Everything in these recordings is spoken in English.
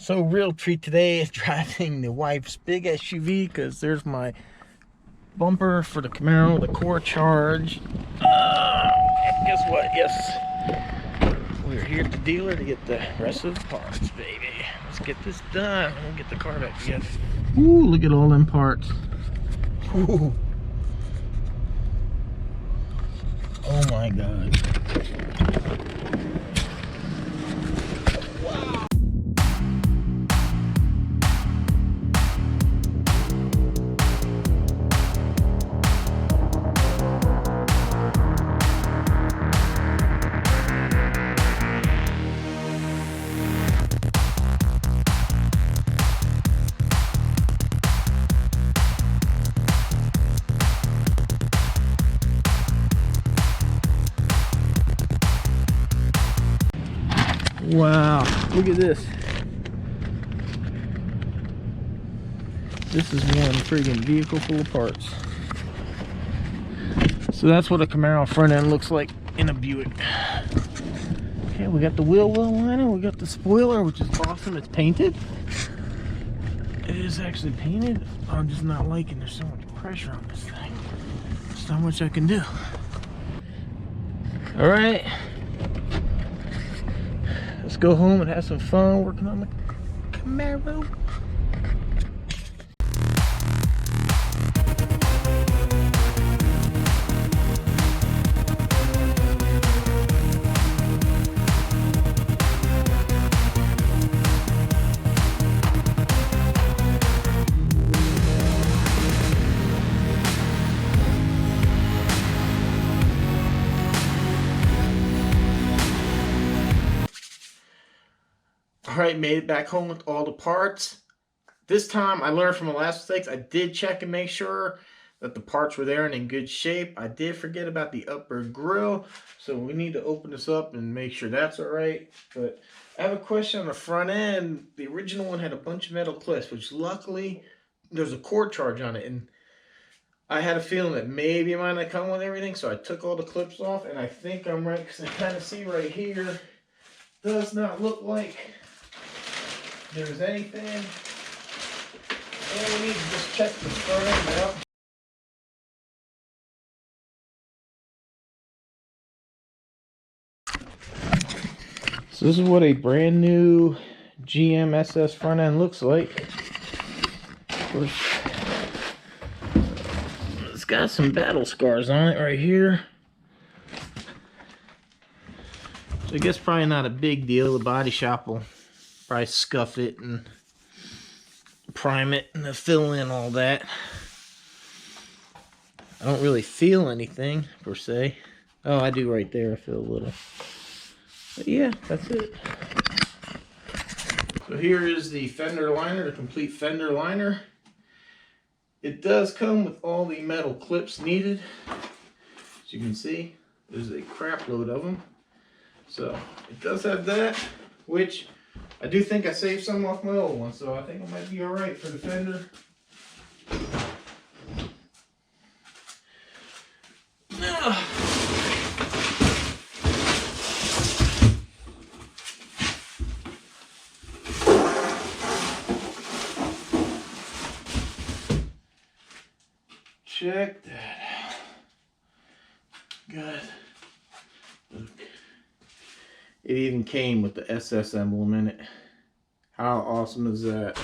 So real treat today is driving the wife's big SUV because there's my bumper for the Camaro, the core charge. And guess what? Yes, we're here at the dealer to get the rest of the parts, baby. Let's get this done. We'll get the car back together. Ooh, look at all them parts. Ooh. Oh my God. Wow, look at this. This is one friggin' vehicle full of parts. So that's what a Camaro front end looks like in a Buick. Okay, we got the wheel well liner, we got the spoiler, which is awesome. It's painted. It is actually painted. I'm just not liking there's so much pressure on this thing. There's not much I can do. Alright. Let's go home and have some fun working on the Camaro. Alright, made it back home with all the parts. This time I learned from my last mistakes. I did check and make sure that the parts were there and in good shape. I did forget about the upper grill, so we need to open this up and make sure that's alright. But I have a question on the front end. The original one had a bunch of metal clips, which luckily there's a cord charge on it, and I had a feeling that maybe it might not come with everything, so I took all the clips off, and I think I'm right because I kind of see right here does not look like there's anything, and we need to just check the front end out. So this is what a brand new GM SS front end looks like. Of course, it's got some battle scars on it right here. So I guess probably not a big deal. The body shop will probably scuff it and prime it and fill in all that. I don't really feel anything per se. Oh, I do right there. I feel a little. But yeah, that's it. So here is the fender liner, the complete fender liner. It does come with all the metal clips needed. As you can see, there's a crap load of them. So it does have that, which I do think I saved some off my old one, so I think it might be alright for the fender. Check that out. Good. Look. It even came with the SS emblem in it. How awesome is that?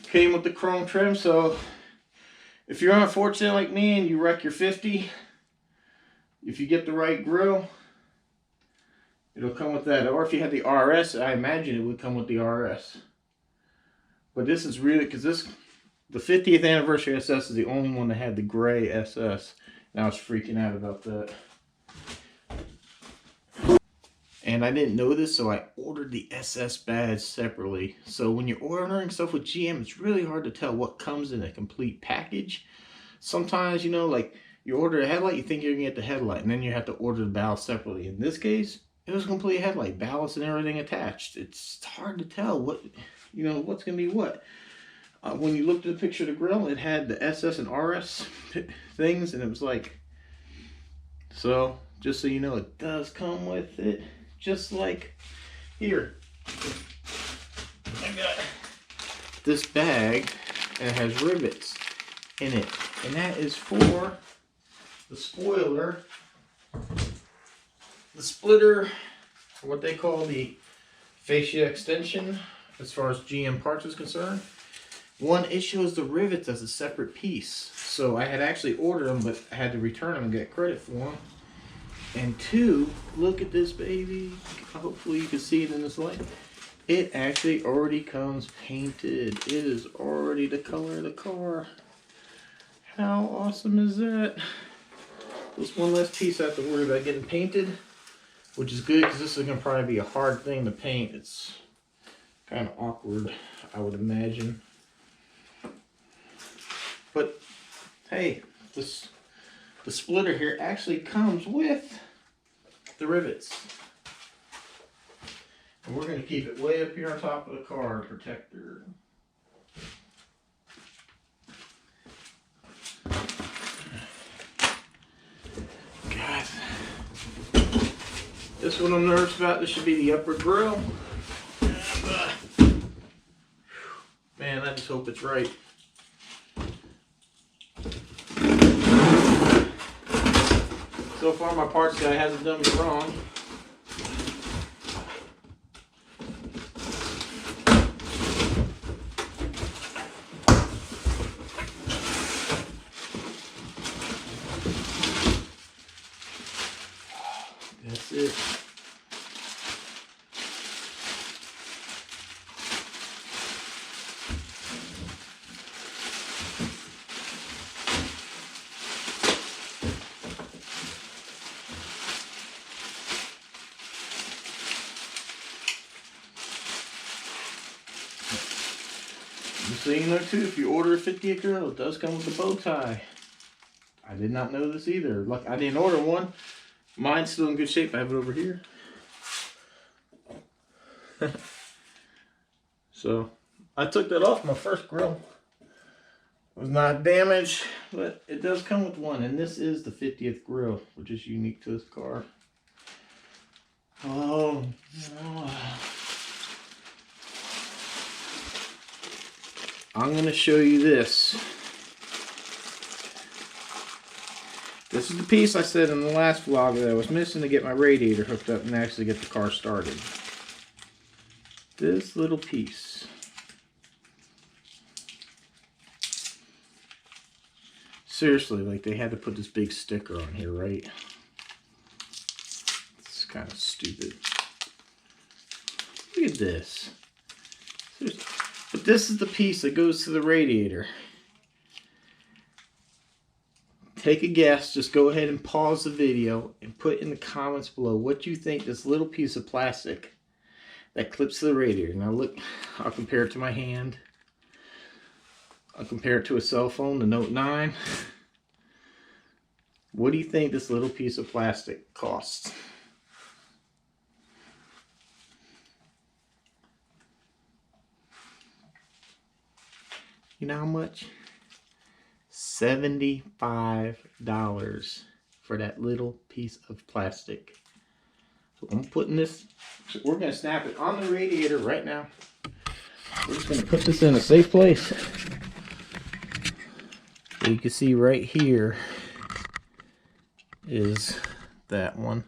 Came with the chrome trim, so if you're unfortunate like me and you wreck your 50, if you get the right grill, it'll come with that. Or if you had the RS, I imagine it would come with the RS. But this is really, because the 50th anniversary SS is the only one that had the gray SS. And I was freaking out about that. And I didn't know this, so I ordered the SS badge separately. So when you're ordering stuff with GM, it's really hard to tell what comes in a complete package. Sometimes, you know, like you order a headlight, you think you're gonna get the headlight, and then you have to order the ballast separately. In this case, it was a complete headlight, ballast and everything attached. It's hard to tell what, you know, what's gonna be what. When you looked at the picture of the grill, it had the SS and RS things, and it was like, so just so you know, it does come with it. Just like here. this bag, and it has rivets in it. And that is for the spoiler, the splitter, or what they call the fascia extension, as far as GM parts is concerned. One, it shows the rivets as a separate piece. So I had actually ordered them, but I had to return them and get credit for them. And two, look at this baby. Hopefully you can see it in this light. It actually already comes painted. It is already the color of the car. How awesome is that? Just one less piece I have to worry about getting painted, which is good because this is going to probably be a hard thing to paint. It's kind of awkward, I would imagine. But hey, the splitter here actually comes with the rivets. And we're going to keep it way up here on top of the car to protect her. God. This one I'm nervous about. This should be the upper grill. And, man, I just hope it's right. So far my parts guy hasn't done me wrong. That's it. So you know too, if you order a 50th grill, it does come with a bow tie. I did not know this either. Look, I didn't order one. Mine's still in good shape. I have it over here. So I took that off my first grill. It was not damaged, but it does come with one. And this is the 50th grill, which is unique to this car. Oh, no. I'm going to show you this. This is the piece I said in the last vlog that I was missing to get my radiator hooked up and actually get the car started. This little piece. Seriously, like they had to put this big sticker on here, right? It's kind of stupid. Look at this. Seriously. But this is the piece that goes to the radiator. Take a guess. Just go ahead and pause the video and put in the comments below what you think this little piece of plastic that clips to the radiator. Now look, I'll compare it to my hand. I'll compare it to a cell phone, the Note 9. What do you think this little piece of plastic costs? You know how much? $75 for that little piece of plastic. So I'm putting this, we're going to snap it on the radiator right now. We're just going to put this in a safe place. So you can see right here is that one.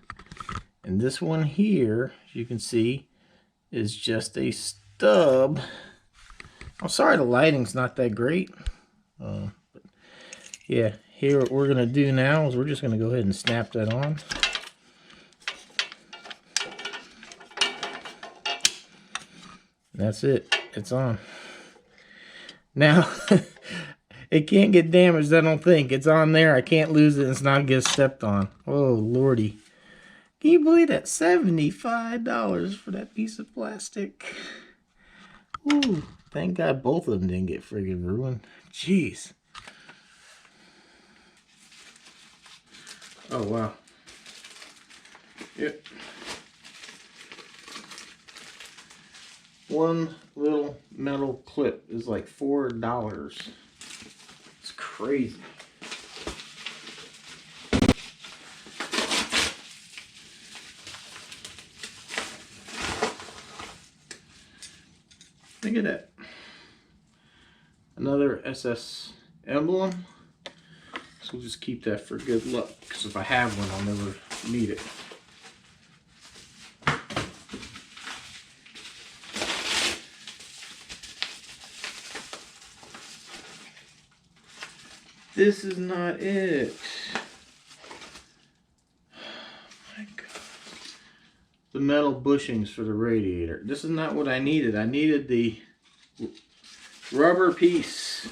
And this one here, as you can see, is just a stub. I'm sorry the lighting's not that great. But yeah, here what we're going to do now is we're just going to go ahead and snap that on. That's it. It's on. Now, it can't get damaged, I don't think. It's on there. I can't lose it and it's not get stepped on. Oh, lordy. Can you believe that? $75 for that piece of plastic. Ooh, thank God both of them didn't get friggin' ruined. Jeez. Oh, wow. Yep. One little metal clip is like $4. It's crazy. Look at that. Another SS emblem. So we'll just keep that for good luck, because if I have one, I'll never need it. This is not it. Oh my God. The metal bushings for the radiator. This is not what I needed. I needed the rubber piece.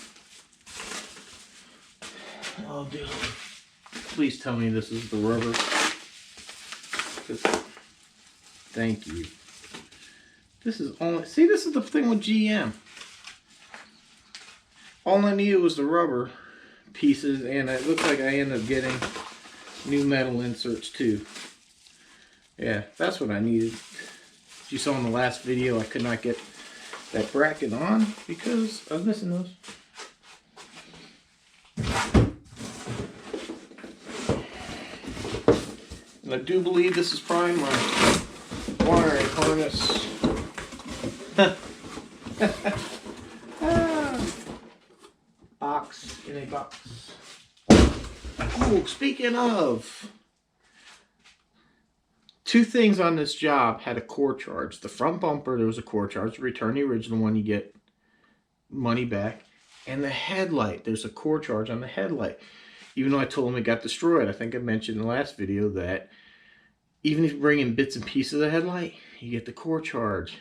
Oh, dude. Please tell me this is the rubber. Thank you. This is only... See, this is the thing with GM. All I needed was the rubber pieces, and it looks like I ended up getting new metal inserts too. Yeah, that's what I needed. As you saw in the last video, I could not get that bracket on because I was missing those. And I do believe this is probably my wiring harness. Box in a box. Oh, speaking of, two things on this job had a core charge. The front bumper, there was a core charge. Return the original one, you get money back. And the headlight, there's a core charge on the headlight. Even though I told them it got destroyed, I think I mentioned in the last video that even if you bring in bits and pieces of the headlight, you get the core charge.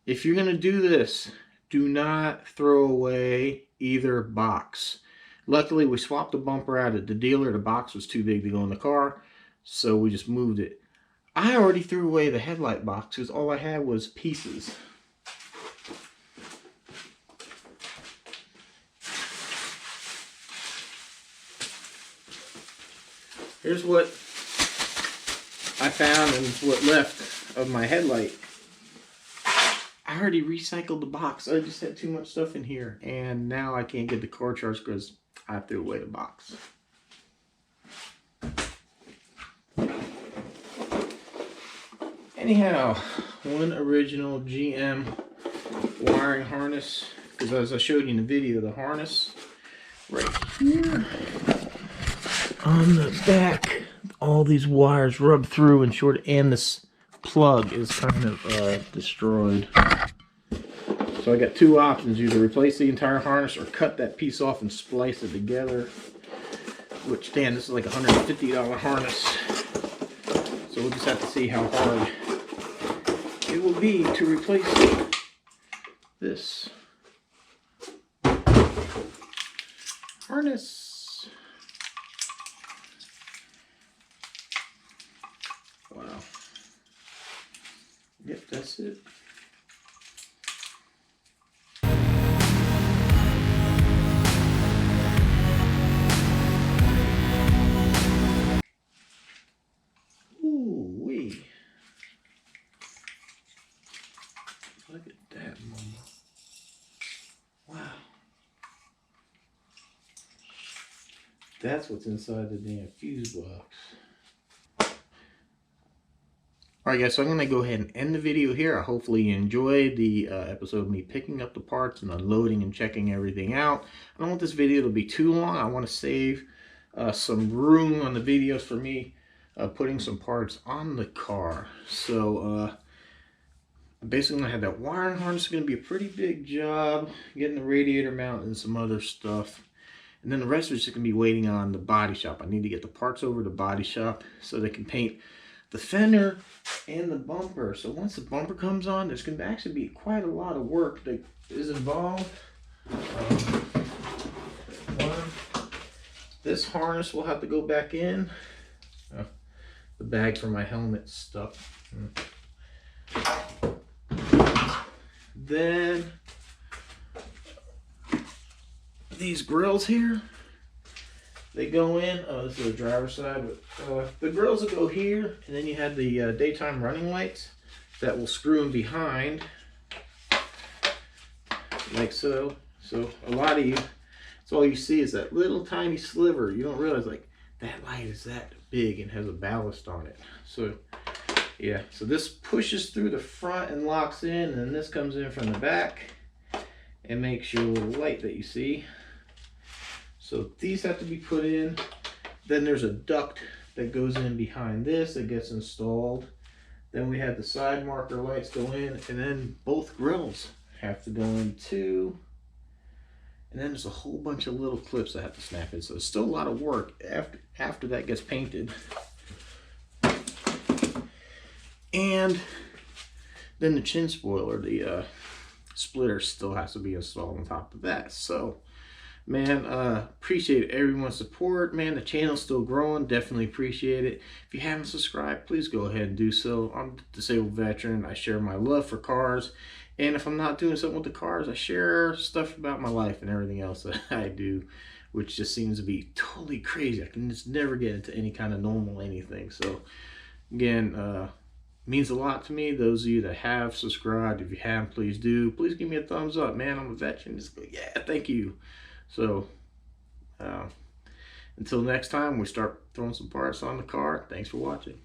If you're going to do this, do not throw away either box. Luckily, we swapped the bumper out at the dealer. The box was too big to go in the car, so we just moved it. I already threw away the headlight box because all I had was pieces. Here's what I found and what left of my headlight. I already recycled the box. I just had too much stuff in here, and now I can't get the core charge because I threw away the box. Anyhow, one original GM wiring harness, because as I showed you in the video, the harness right here on the back, all these wires rub through and short, and this plug is kind of destroyed. So I got two options: either replace the entire harness or cut that piece off and splice it together. Which, damn, this is like a $150 harness. So we'll just have to see how hard it will be to replace this harness. Wow. Yep, that's it. Ooh-wee. Look at that, mama. Wow. That's what's inside the damn fuse box. Alright guys, so I'm going to go ahead and end the video here. I hopefully you enjoyed the episode of me picking up the parts and unloading and checking everything out. I don't want this video to be too long. I want to save some room on the videos for me putting some parts on the car. So basically I'm going to have that wiring harness. It's going to be a pretty big job, getting the radiator mount and some other stuff. And then the rest of it's just going to be waiting on the body shop. I need to get the parts over to the body shop so they can paint the fender and the bumper. So once the bumper comes on, there's going to actually be quite a lot of work that is involved. This harness will have to go back in. The bag for my helmet stuck. Then these grills here, they go in. Oh, this is the driver's side, but the grills will go here, and then you have the daytime running lights that will screw in behind, like so. So a lot of you, that's all you see is that little tiny sliver. You don't realize like that light is that big and has a ballast on it. So yeah, so this pushes through the front and locks in, and then this comes in from the back, and makes your little light that you see. So these have to be put in. Then there's a duct that goes in behind this that gets installed. Then we have the side marker lights go in, and then both grills have to go in too. And then there's a whole bunch of little clips that have to snap in. So it's still a lot of work after that gets painted. And then the chin spoiler, the splitter still has to be installed on top of that. So, man, appreciate everyone's support. Man, the channel's still growing. Definitely appreciate it. If you haven't subscribed, please go ahead and do so. I'm a disabled veteran. I share my love for cars. And if I'm not doing something with the cars, I share stuff about my life and everything else that I do, which just seems to be totally crazy. I can just never get into any kind of normal anything. So, again, means a lot to me. Those of you that have subscribed, if you haven't, please do. Please give me a thumbs up, man. I'm a veteran. Just go, yeah, thank you. So, until next time, we start throwing some parts on the car. Thanks for watching.